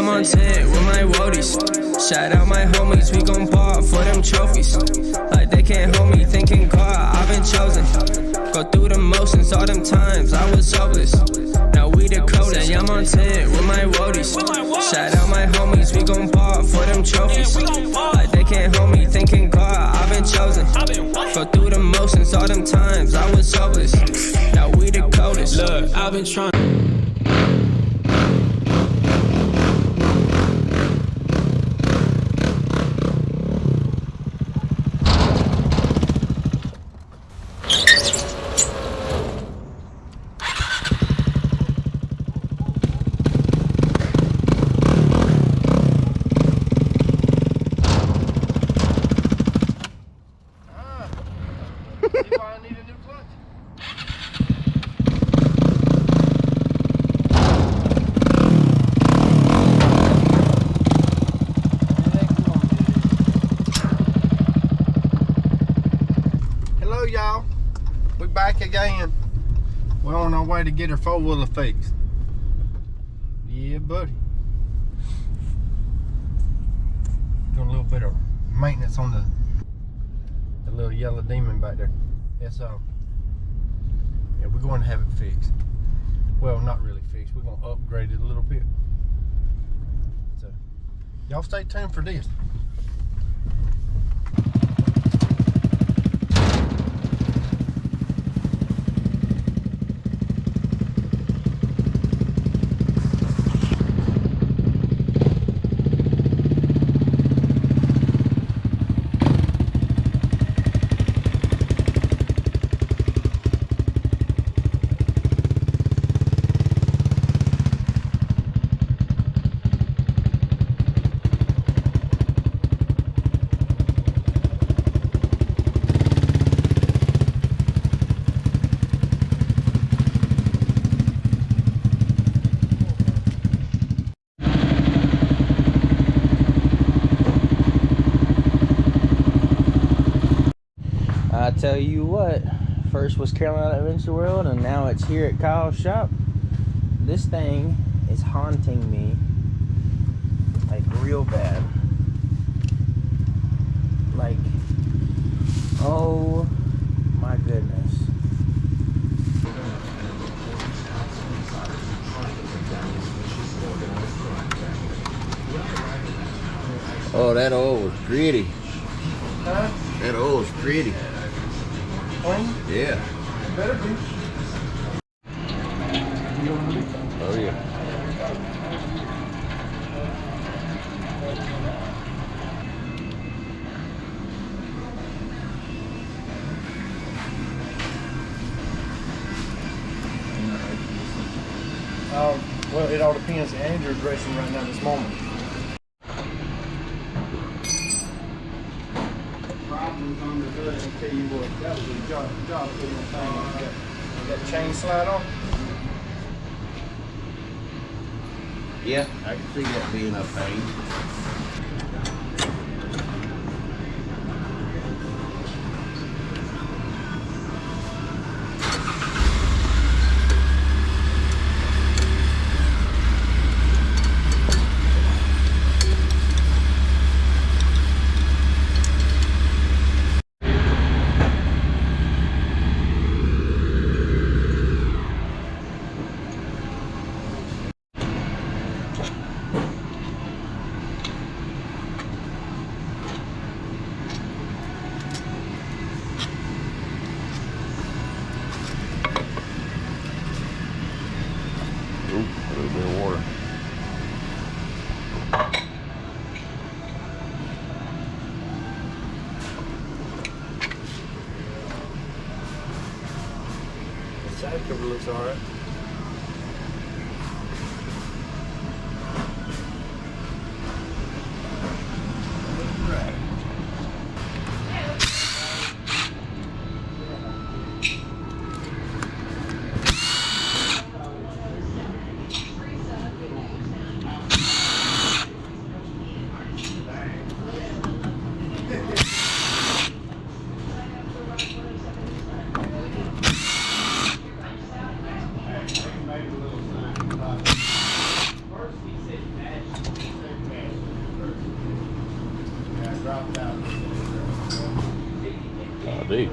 I'm on 10 with my woadies. Shout out my homies, we gon' ball for them trophies. Like they can't hold me, thinking God, I've been chosen. Go through the motions, all them times I was hopeless. Now we the coldest. I'm on 10 with my woadies. Shout out my homies, we gon' ball for them trophies. Like they can't hold me, thinking God, I've been chosen. Go through the motions, all them times I was hopeless. Now we the coldest. Look, I've been trying. Hello y'all, we're back again. We're on our way to get our four-wheeler fixed. Yeah buddy. Doing a little bit of maintenance on the little yellow demon back there. That's yeah, we're going to have it fixed. Well, not really fixed, we're going to upgrade it a little bit. So y'all stay tuned for this. I tell you what, first was Carolina Adventure World and now it's here at Kyle's shop. This thing is haunting me like real bad. Like, oh my goodness. Oh, that oil was pretty. Huh? That oil was pretty. Clean? Yeah. Better be. Oh yeah. Well, it all depends. Andrew's racing right now this moment. Problems on the hood, I'll tell you what, that was a job putting the thing on that chain slide on. Yeah, I can see that being a pain. Ooh, a little bit of water. The side cover looks alright.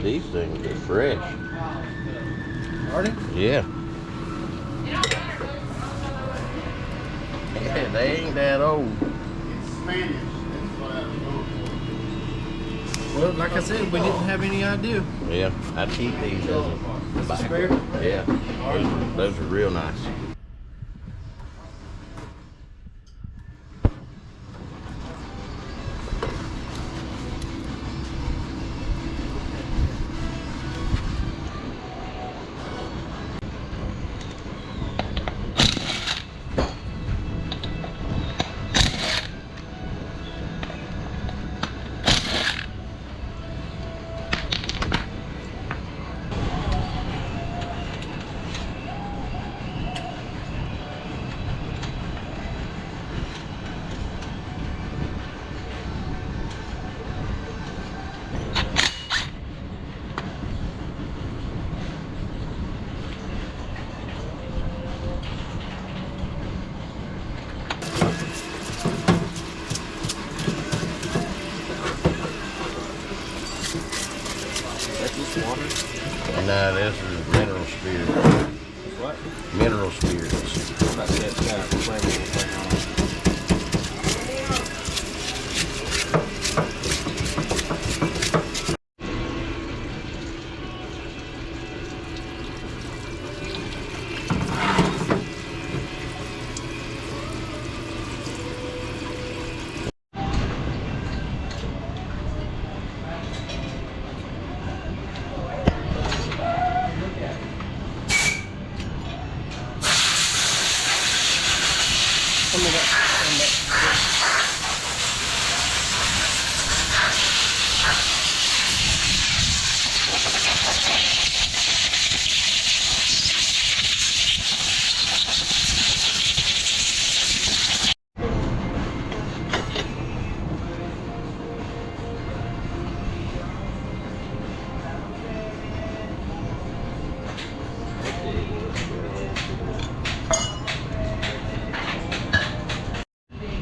these things are fresh. Are they? Yeah. Yeah, they ain't that old. Well, like I said, we didn't have any idea. Yeah, I'd keep these as a Spare? Yeah, those are real nice. No, this is mineral spirits. What? Mineral spirits. That's it. Yeah, flammable thing on it.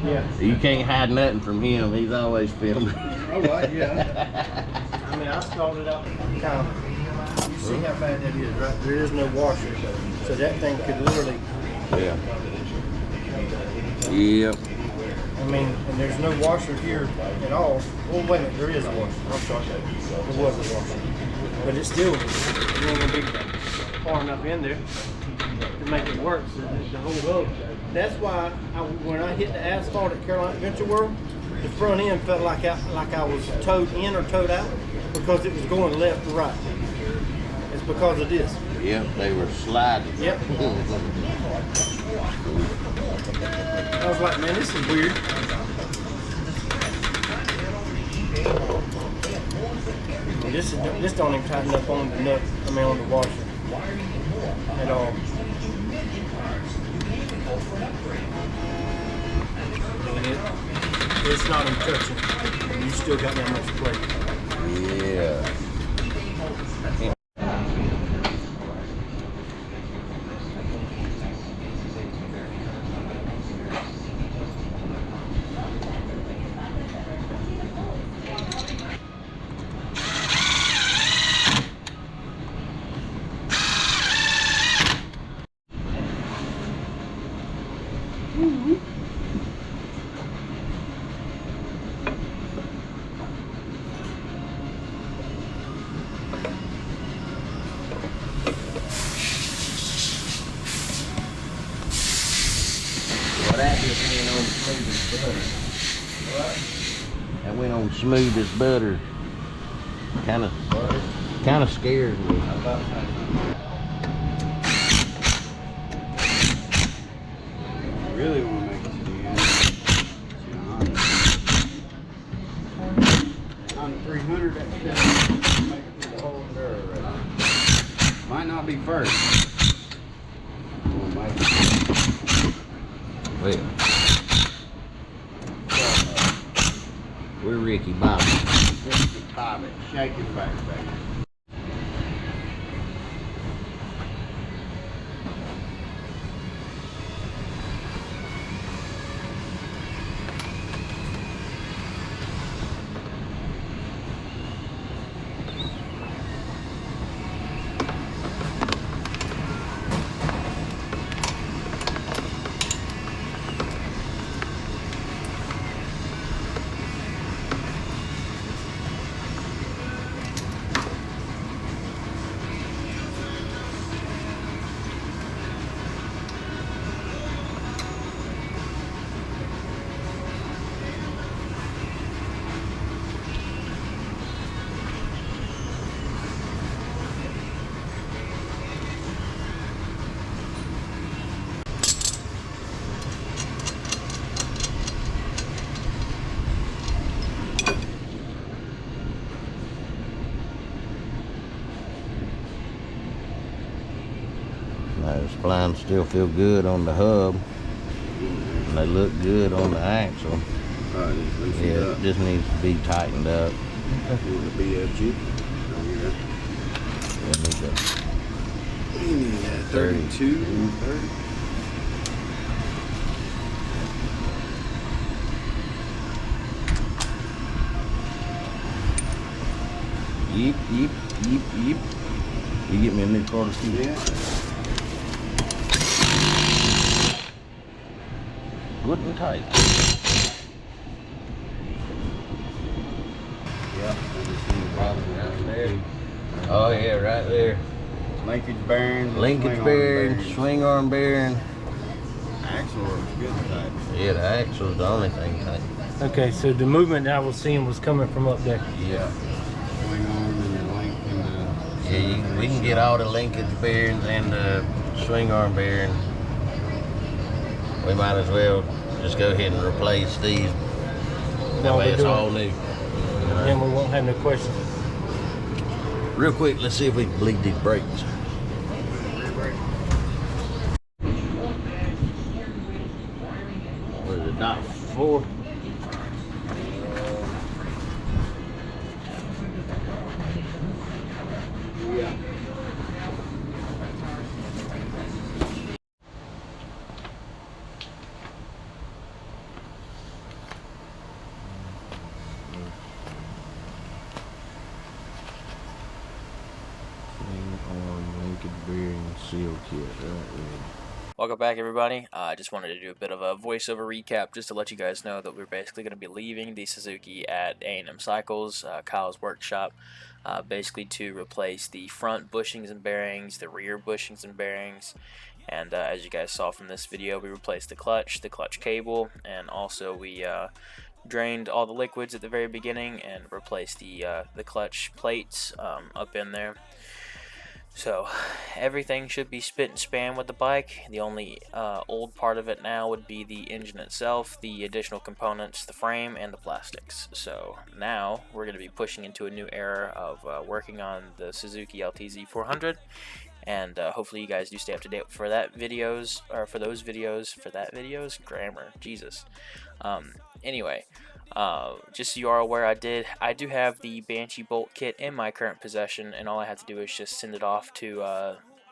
Yeah. You can't hide nothing from him. He's always filming. Oh, right, yeah. I mean, I stalled it up kind of. You see how bad that is, right? There is no washer, so that thing could literally. Yeah. Yep. I mean, and there's no washer here at all. Well, wait a minute, there is a washer. I'm sorry. There was a washer. But it still ain't gonna be far enough in there to make it work. So the whole road. That's why when I hit the asphalt at Carolina Adventure World, the front end felt like I was towed in or towed out because it was going left to right. It's because of this. Yep, they were sliding. Yep. I was like, man, this is weird. This don't even tighten up on the nut. I mean, on the washer at all. It's not even touching. You still got that much plate. Yeah. That went on smooth as butter. Kind of scares me. Really want to make it to the end. On 300, that should make it through the whole enduro race. Might not be first. Well, we're Ricky Bobby. Ricky Bobby, shake his back, baby. The splines still feel good on the hub, and they look good on the axle. Yeah, it just needs to be tightened up. You want the BFG? You need 32 and 30. Yeep, yeep, yeep, yeep. You get me a new quarter key? Yeah. Good and tight. Yeah, I just see the bottom down there. Oh yeah, right there. Linkage bearings. Linkage bearing, swing arm bearing. Axle looks good and tight. Yeah, the axle's the only thing tight. Okay, so the movement I was seeing was coming from up there. Yeah. Swing arm and the link and the... Yeah, we can get all the linkage bearings and the swing arm bearing. We might as well just go ahead and replace these. That way it's all new. Then we won't have no questions. Real quick, let's see if we can bleed these brakes. What is it, dot 4? Yeah. Seal kit, right. Welcome back, everybody. I just wanted to do a bit of a voiceover recap just to let you guys know that we're basically going to be leaving the Suzuki at A&M Cycles, Kyle's workshop, basically to replace the front bushings and bearings, the rear bushings and bearings, and as you guys saw from this video, we replaced the clutch cable, and also we drained all the liquids at the very beginning and replaced the clutch plates up in there. So everything should be spit and span with the bike. The only old part of it now would be the engine itself, the additional components, the frame, and the plastics. So now we're going to be pushing into a new era of working on the Suzuki LTZ 400, and hopefully you guys do stay up to date for that videos, or for those videos, grammar, Jesus. Anyway. Just so you are aware, I do have the Banshee bolt kit in my current possession, and all I have to do is just send it off to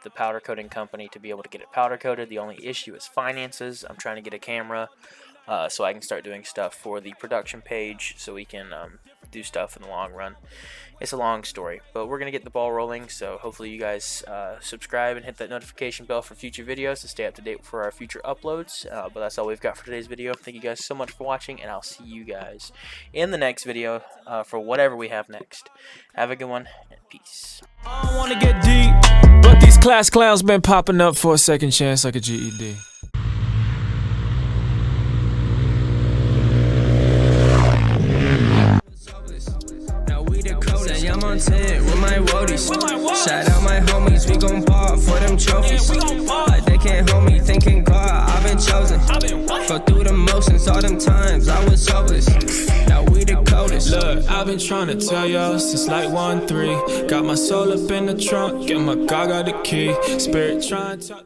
the powder coating company to be able to get it powder coated. The only issue is finances. I'm trying to get a camera so I can start doing stuff for the production page so we can do stuff in the long run. It's a long story, but we're going to get the ball rolling, so hopefully you guys subscribe and hit that notification bell for future videos to stay up to date for our future uploads. But that's all we've got for today's video. Thank you guys so much for watching, and I'll see you guys in the next video for whatever we have next. Have a good one, and peace. I don't want to get deep, but these class clowns been popping up for a second chance like a GED. I'm on 10 with my woadies. Shout out my homies, we gon' ball for them trophies. Like they can't hold me, thinking God, I've been chosen. Go through the motions, all them times I was hopeless. Now we the coldest. Look, I've been trying to tell y'all since like 1-3. Got my soul up in the trunk, get my car, got the key. Spirit trying to talk.